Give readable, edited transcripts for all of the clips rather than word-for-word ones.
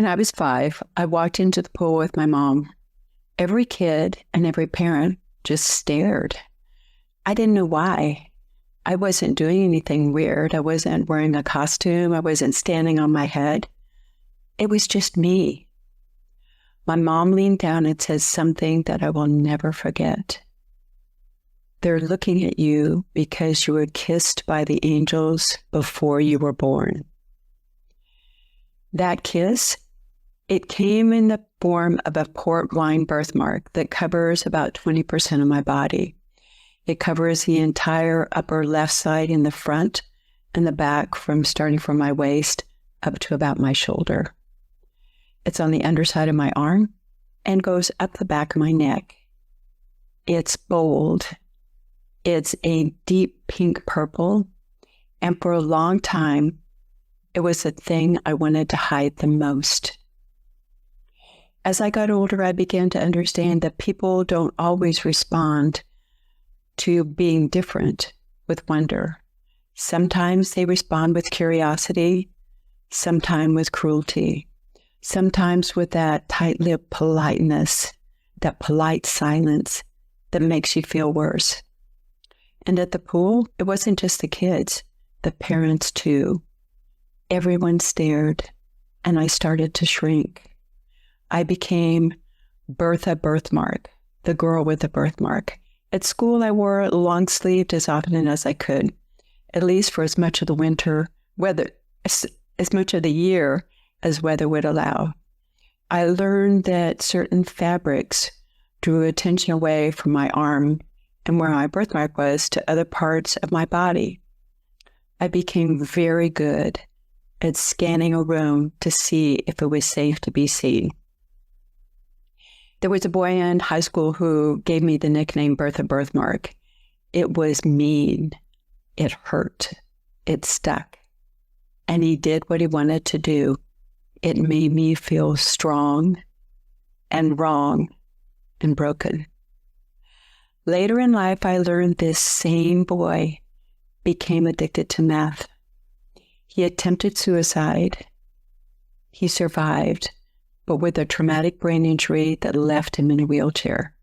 When I was 5, I walked into the pool with my mom. Every kid and every parent just stared. I didn't know why. I wasn't doing anything weird. I wasn't wearing a costume. I wasn't standing on my head. It was just me. My mom leaned down and said something that I will never forget. They're looking at you because you were kissed by the angels before you were born. That kiss, it came in the form of a port wine birthmark that covers about 20% of my body. It covers the entire upper left side in the front and the back starting from my waist up to about my shoulder. It's on the underside of my arm and goes up the back of my neck. It's bold. It's a deep pink purple. And for a long time, it was the thing I wanted to hide the most. As I got older, I began to understand that people don't always respond to being different with wonder. Sometimes they respond with curiosity, sometimes with cruelty, sometimes with that tight-lipped politeness, that polite silence that makes you feel worse. And at the pool, it wasn't just the kids, the parents too. Everyone stared, and I started to shrink. I became Bertha Birthmark, the girl with the birthmark. At school, I wore it long-sleeved as often as I could, at least for as much of the winter, as much of the year as weather would allow. I learned that certain fabrics drew attention away from my arm and where my birthmark was to other parts of my body. I became very good at scanning a room to see if it was safe to be seen. There was a boy in high school who gave me the nickname Bertha Birthmark. It was mean. It hurt. It stuck. And he did what he wanted to do. It made me feel strong and wrong and broken. Later in life, I learned this same boy became addicted to meth. He attempted suicide. He survived, but with a traumatic brain injury that left him in a wheelchair.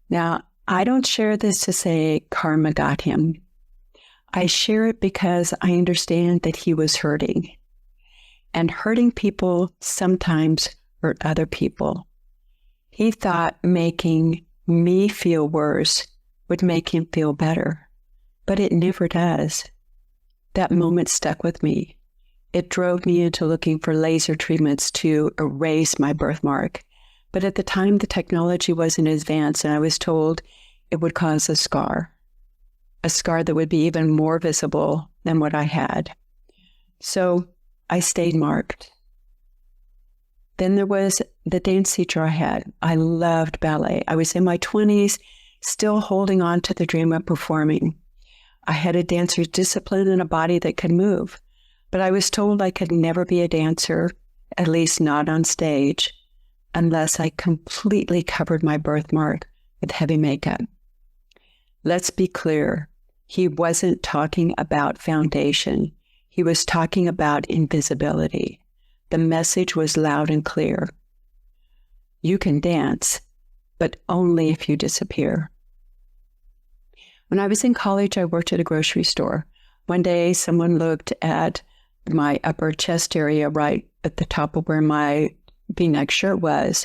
Now, I don't share this to say karma got him. I share it because I understand that he was hurting. And hurting people sometimes hurt other people. He thought making me feel worse would make him feel better, but it never does. That moment stuck with me. It drove me into looking for laser treatments to erase my birthmark. But at the time, the technology wasn't advanced, and I was told it would cause a scar that would be even more visible than what I had. So I stayed marked. Then there was the dance teacher I had. I loved ballet. I was in my 20s, still holding on to the dream of performing. I had a dancer's discipline and a body that could move. But I was told I could never be a dancer, at least not on stage, unless I completely covered my birthmark with heavy makeup. Let's be clear. He wasn't talking about foundation. He was talking about invisibility. The message was loud and clear. You can dance, but only if you disappear. When I was in college, I worked at a grocery store. One day, someone looked at my upper chest area right at the top of where my V-neck shirt was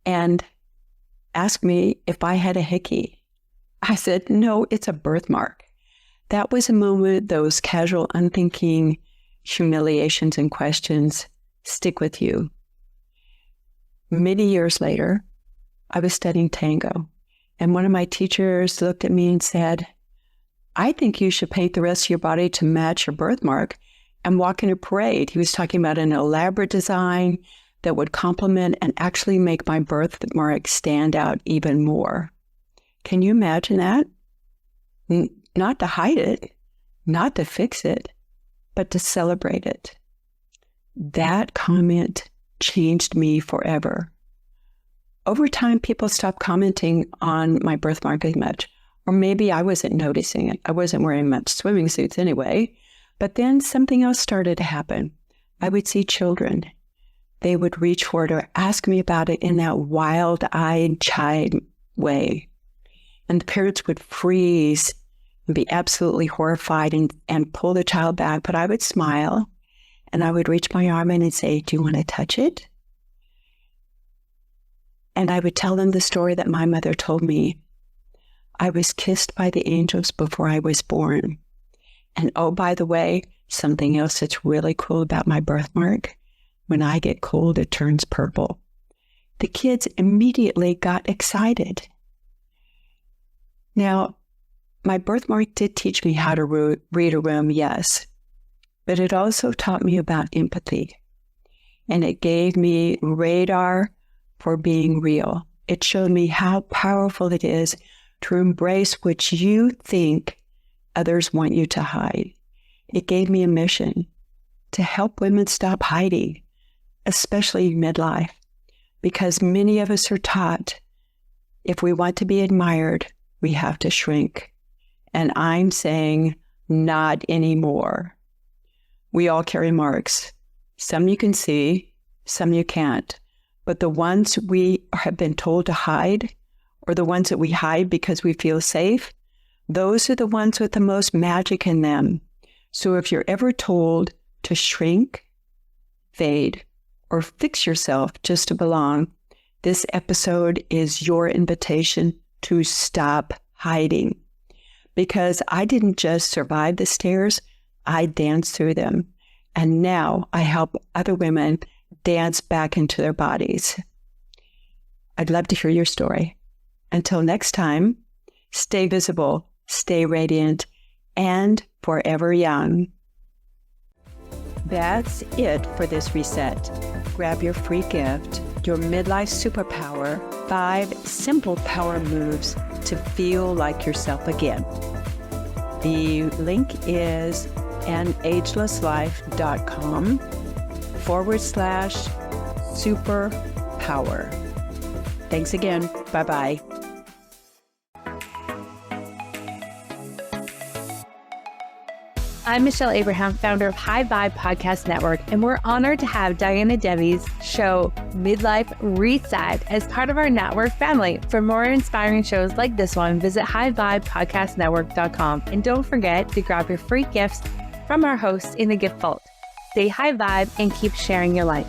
and asked me if I had a hickey. I said, no, it's a birthmark. That was a moment those casual, unthinking humiliations and questions stick with you. Many years later, I was studying tango, and one of my teachers looked at me and said, I think you should paint the rest of your body to match your birthmark and walk in a parade. He was talking about an elaborate design that would complement and actually make my birthmark stand out even more. Can you imagine that? Not to hide it, not to fix it, but to celebrate it. That comment changed me forever. Over time, people stopped commenting on my birthmark as much, or maybe I wasn't noticing it. I wasn't wearing much swimming suits anyway. But then something else started to happen. I would see children. they would reach for it or ask me about it in that wild-eyed child way. And the parents would freeze and be absolutely horrified and pull the child back. But I would smile and I would reach my arm in and say, "Do you want to touch it?" And I would tell them the story that my mother told me. I was kissed by the angels before I was born. And oh, by the way, something else that's really cool about my birthmark, when I get cold, it turns purple. The kids immediately got excited. Now, my birthmark did teach me how to read a room, yes, but it also taught me about empathy. And it gave me radar for being real. It showed me how powerful it is to embrace what you think others want you to hide. It gave me a mission to help women stop hiding, especially midlife, because many of us are taught if we want to be admired, we have to shrink. And I'm saying, not anymore. We all carry marks. Some you can see, some you can't. But the ones we have been told to hide, or the ones that we hide because we feel safe, those are the ones with the most magic in them. So if you're ever told to shrink, fade, or fix yourself just to belong, this episode is your invitation to stop hiding. Because I didn't just survive the stairs, I danced through them. And now I help other women dance back into their bodies. I'd love to hear your story. Until next time, stay visible, stay radiant, and forever young. That's it for this reset. Grab your free gift, your midlife superpower, 5 simple power moves to feel like yourself again. The link is anagelesslife.com/superpower. Thanks again. Bye-bye. I'm Michelle Abraham, founder of High Vibe Podcast Network, and we're honored to have Diana Debbie's show, Midlife Reset, as part of our network family. For more inspiring shows like this one, visit highvibepodcastnetwork.com. And don't forget to grab your free gifts from our hosts in the gift vault. Stay high vibe and keep sharing your life.